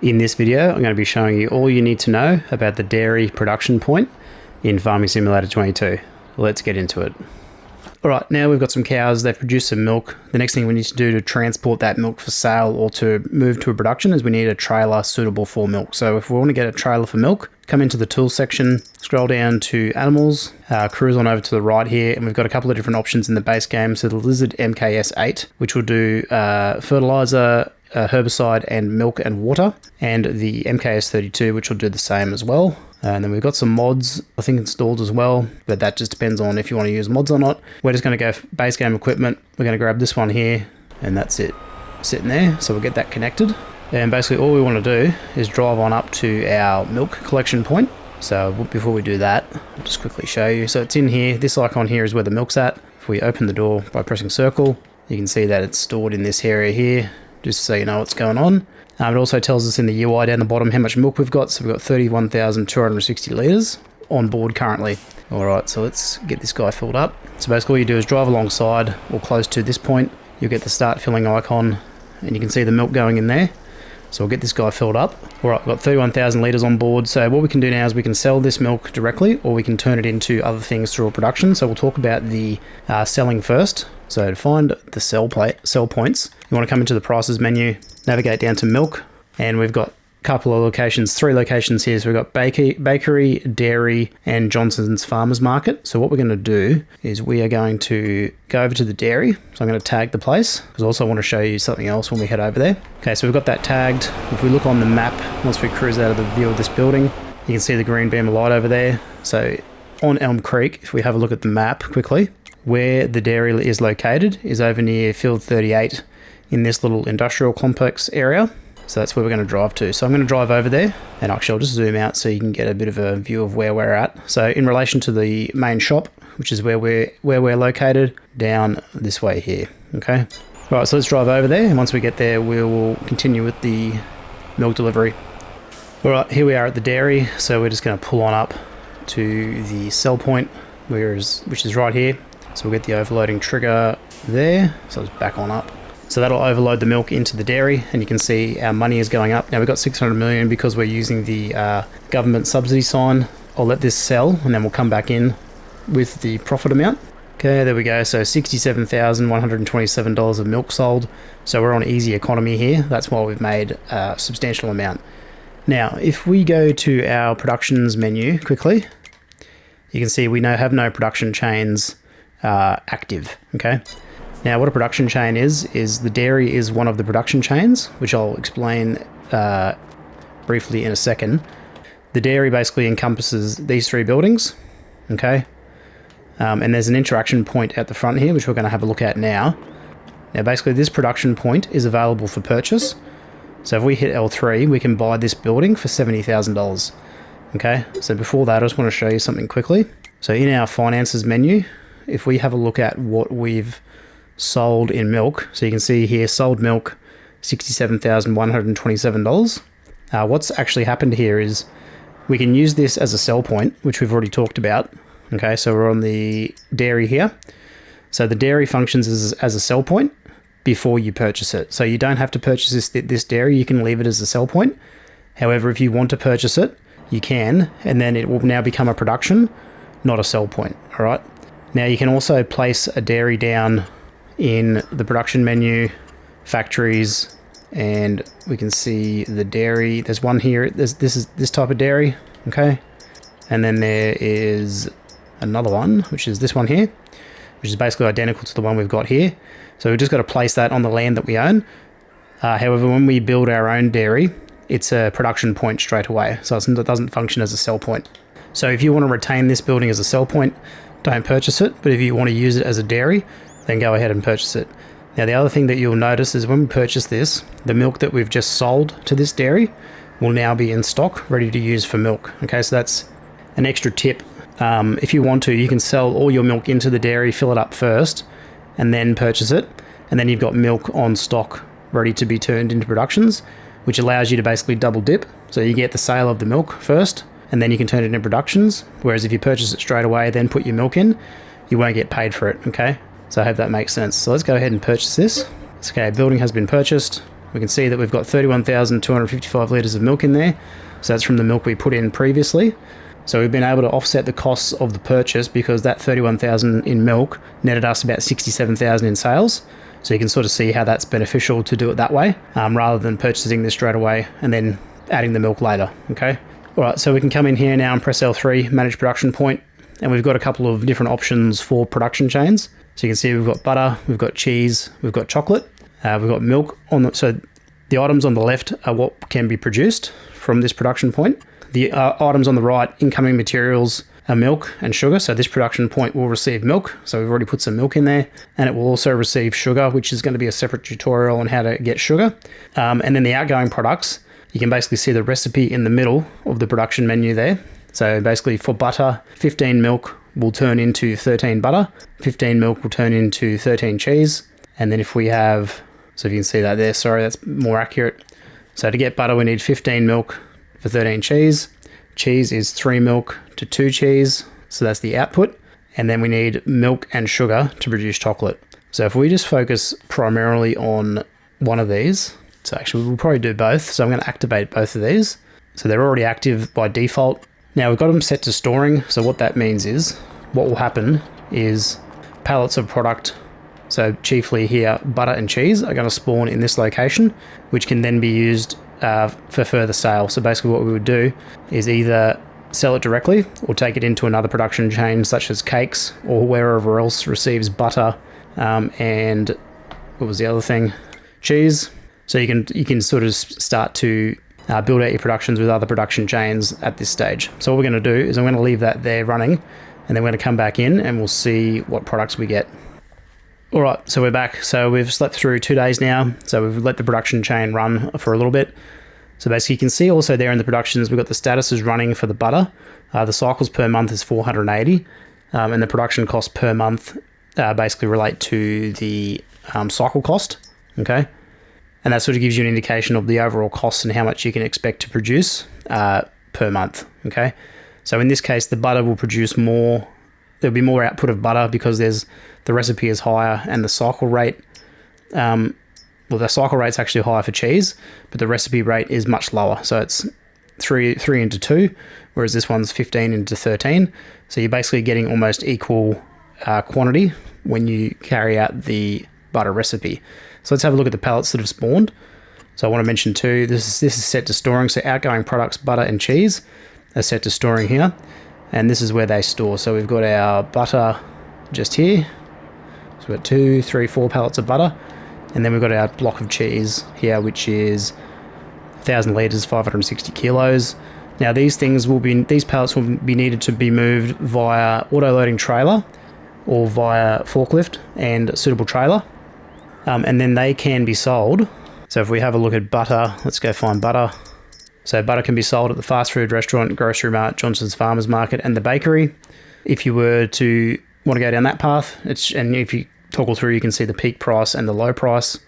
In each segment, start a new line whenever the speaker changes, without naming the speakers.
In this video, I'm going to be showing you all you need to know about the dairy production point in Farming Simulator 22. Let's get into it. Alright, now we've got some cows, they've produced some milk. The next thing we need to do to transport that milk for sale or to move to a production is we need a trailer suitable for milk. So if we want to get a trailer for milk, come into the tools section, scroll down to animals, cruise on over to the right here, and we've got a couple of different options in the base game. So the Lizard MKS8, which will do fertilizer, herbicide and milk and water, and the MKS32, which will do the same as well. And then we've got some mods, I think, installed as well, but that just depends on if you want to use mods or not. We're just going to go base game equipment. We're going to grab this one here, and that's it, sitting there. So we'll get that connected. And basically all we want to do is drive on up to our milk collection point. So before we do that, I'll just quickly show you. So it's in here. This icon here is where the milk's at. If we open the door by pressing circle, you can see that it's stored in this area here, just so you know what's going on. It also tells us in the UI down the bottom how much milk we've got. So we've got 31,260 litres on board currently. Alright, so let's get this guy filled up. So basically all you do is drive alongside or close to this point. You'll get the start filling icon and you can see the milk going in there. So we'll get this guy filled up. Alright, we've got 31,000 litres on board. So what we can do now is we can sell this milk directly, or we can turn it into other things through a production. So we'll talk about the selling first. So to find the sell points, you want to come into the prices menu, navigate down to milk, and we've got a couple of locations, 3 locations here. So we've got bakery, dairy, and Johnson's Farmers Market. So what we're going to do is we are going to go over to the dairy. So I'm going to tag the place, because I also want to show you something else when we head over there. Okay, so we've got that tagged. If we look on the map, once we cruise out of the view of this building, you can see the green beam of light over there. So on Elm Creek, if we have a look at the map quickly, where the dairy is located is over near Field 38 in this little industrial complex area. So that's where we're going to drive to. So I'm going to drive over there, and actually I'll just zoom out so you can get a bit of a view of where we're at. So in relation to the main shop, which is where we're located, down this way here. Okay. Right, so let's drive over there, and once we get there, we will continue with the milk delivery. All right, here we are at the dairy. So we're just going to pull on up to the sell point, which is right here. So we'll get the overloading trigger there. So it's back on up. So that'll overload the milk into the dairy, and you can see our money is going up. Now we've got 600 million because we're using the government subsidy sign. I'll let this sell, and then we'll come back in with the profit amount. Okay, there we go. So $67,127 of milk sold. So we're on easy economy here. That's why we've made a substantial amount. Now, if we go to our productions menu quickly, you can see we now have no production chains active. Okay. Now what a production chain is the dairy is one of the production chains, which I'll explain briefly in a second. The dairy basically encompasses these 3 buildings. Okay. And there's an interaction point at the front here, which we're going to have a look at now. Now basically this production point is available for purchase. So if we hit L3, we can buy this building for $70,000. Okay. So before that, I just want to show you something quickly. So in our finances menu, if we have a look at what we've sold in milk, so you can see here sold milk $67,127. What's actually happened here is we can use this as a sell point, which we've already talked about. Okay, so we're on the dairy here. So the dairy functions as a sell point before you purchase it. So you don't have to purchase this dairy, you can leave it as a sell point. However, if you want to purchase it, you can, and then it will now become a production, not a sell point. All right. Now you can also place a dairy down in the production menu, factories, and we can see the dairy. There's one here. This is this type of dairy. Okay. And then there is another one, which is this one here, which is basically identical to the one we've got here. So we've just got to place that on the land that we own. However, when we build our own dairy, it's a production point straight away. So it doesn't function as a sell point. So if you want to retain this building as a sell point, don't purchase it. But if you want to use it as a dairy, then go ahead and purchase it. Now, the other thing that you'll notice is when we purchase this, the milk that we've just sold to this dairy will now be in stock, ready to use for milk. Okay, so that's an extra tip. If you want to, you can sell all your milk into the dairy, fill it up first, and then purchase it. And then you've got milk on stock ready to be turned into productions, which allows you to basically double dip. So you get the sale of the milk first, and then you can turn it into productions. Whereas if you purchase it straight away, then put your milk in, you won't get paid for it. Okay. So I hope that makes sense. So let's go ahead and purchase this. Okay, building has been purchased. we can see that we've got 31,255 litres of milk in there. So that's from the milk we put in previously. So we've been able to offset the costs of the purchase because that 31,000 in milk netted us about 67,000 in sales. So you can sort of see how that's beneficial to do it that way, rather than purchasing this straight away and then adding the milk later, okay? All right, so we can come in here now and press L3, manage production point, and we've got a couple of different options for production chains. So you can see we've got butter, we've got cheese, we've got chocolate, we've got milk on the, so the items on the left are what can be produced from this production point. The items on the right, incoming materials, are milk and sugar. So this production point will receive milk. So we've already put some milk in there, and it will also receive sugar, which is going to be a separate tutorial on how to get sugar. And then the outgoing products, you can basically see the recipe in the middle of the production menu there. So basically for butter, 15 milk will turn into 13 butter, 15 milk will turn into 13 cheese. And then if we have, so if you can see that there, sorry, that's more accurate. So to get butter, we need 15 milk for 13 cheese. Cheese is 3 milk to 2 cheese, so that's the output. And then we need milk and sugar to produce chocolate. So if we just focus primarily on one of these, so actually we'll probably do both. So I'm going to activate both of these. So they're already active by default. Now we've got them set to storing. So what that means is, what will happen is pallets of product, so chiefly here butter and cheese, are going to spawn in this location, which can then be used for further sale. So basically what we would do is either sell it directly or take it into another production chain such as cakes or wherever else receives butter and what was the other thing? Cheese. So you can sort of start to build out your productions with other production chains at this stage. So what we're going to do is I'm going to leave that there running, and then we're going to come back in and we'll see what products we get. All right, so we're back. So we've slept through 2 days now. So we've let the production chain run for a little bit. So basically you can see also there in the productions, we've got the statuses running for the butter. The cycles per month is 480, and the production cost per month basically relate to the cycle cost, okay? And that sort of gives you an indication of the overall cost and how much you can expect to produce per month, okay? So in this case, the butter will produce more. There'll be more output of butter because the recipe is higher and the cycle rate, well, the cycle rate's actually higher for cheese, but the recipe rate is much lower. So it's 3 into 2, whereas this one's 15 into 13. So you're basically getting almost equal quantity when you carry out the butter recipe. So let's have a look at the pallets that have spawned. So I want to mention too, this is set to storing. So outgoing products, butter and cheese, are set to storing here. And this is where they store. So we've got our butter just here. So we've got 2, 3, 4 pallets of butter. And then we've got our block of cheese here, which is 1,000 litres, 560 kilos. Now these pallets will be needed to be moved via auto-loading trailer or via forklift and a suitable trailer. And then they can be sold. So if we have a look at butter, let's go find butter. So butter can be sold at the fast food restaurant, grocery mart, Johnson's Farmers Market and the bakery. If you were to want to go down that path, and if you toggle through, you can see the peak price and the low price.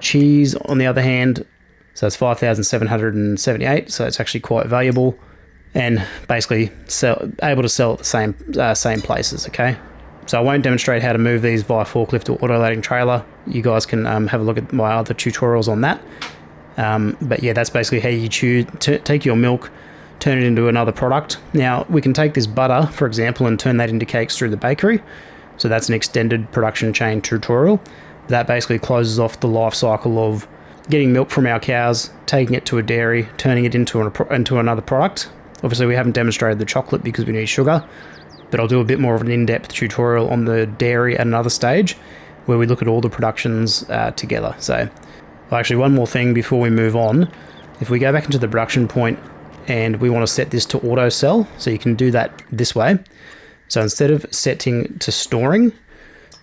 Cheese, on the other hand, so it's 5,778, so it's actually quite valuable, and basically able to sell at the same places, okay? So I won't demonstrate how to move these via forklift or auto-loading trailer. You guys can have a look at my other tutorials on that. But yeah, that's basically how you take your milk, turn it into another product. Now, we can take this butter, for example, and turn that into cakes through the bakery. So that's an extended production chain tutorial. That basically closes off the life cycle of getting milk from our cows, taking it to a dairy, turning it into another product. Obviously, we haven't demonstrated the chocolate because we need sugar, but I'll do a bit more of an in-depth tutorial on the dairy at another stage where we look at all the productions together. So actually, one more thing before we move on. If we go back into the production point and we want to set this to auto sell, so you can do that this way. So instead of setting to storing,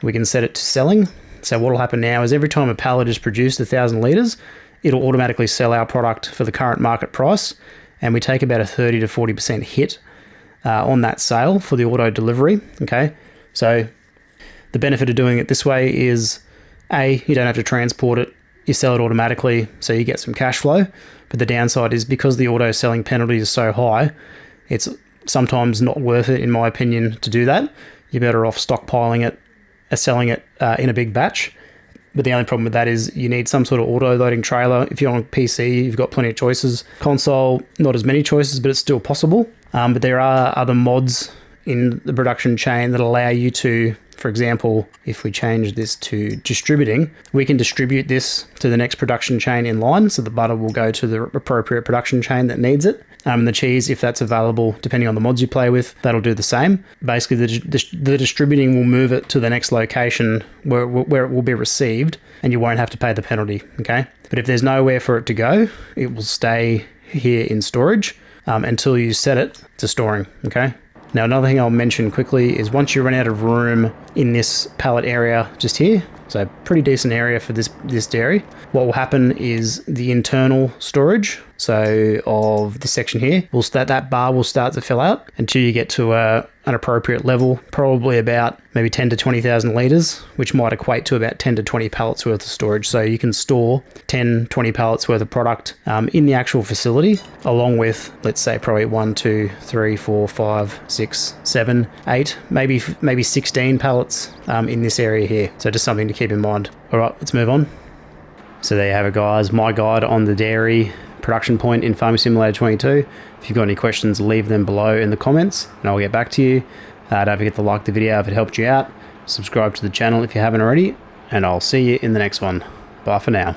we can set it to selling. So what will happen now is every time a pallet is produced 1,000 litres, it'll automatically sell our product for the current market price, and we take about a 30 to 40% hit on that sale for the auto delivery, okay? So the benefit of doing it this way is, A, you don't have to transport it, you sell it automatically, so you get some cash flow. But the downside is because the auto selling penalty is so high, it's sometimes not worth it, in my opinion, to do that. You're better off stockpiling it, selling it in a big batch. But the only problem with that is you need some sort of auto-loading trailer. If you're on PC, you've got plenty of choices. Console, not as many choices, but it's still possible. But there are other mods in the production chain that allow you to, for example, if we change this to distributing, we can distribute this to the next production chain in line. So the butter will go to the appropriate production chain that needs it. And the cheese, if that's available, depending on the mods you play with, that'll do the same. Basically, the distributing will move it to the next location where it will be received, and you won't have to pay the penalty, okay? But if there's nowhere for it to go, it will stay here in storage until you set it to storing, okay? Now, another thing I'll mention quickly is once you run out of room in this pallet area just here, so pretty decent area for this dairy, what will happen is the internal storage, so of this section here, that bar will start to fill out until you get to an appropriate level, probably about maybe 10 to 20,000 litres, which might equate to about 10 to 20 pallets worth of storage. So you can store 10, 20 pallets worth of product in the actual facility, along with, let's say, probably 1, 2, 3, 4, 5, 6, 7, 8, maybe 16 pallets in this area here. So just something to keep in mind. All right, let's move on. So there you have it, guys. My guide on the dairy production point in Farming Simulator 22. If you've got any questions, leave them below in the comments and I'll get back to you. Don't forget to like the video if it helped you out. Subscribe to the channel if you haven't already, and I'll see you in the next one. Bye for now.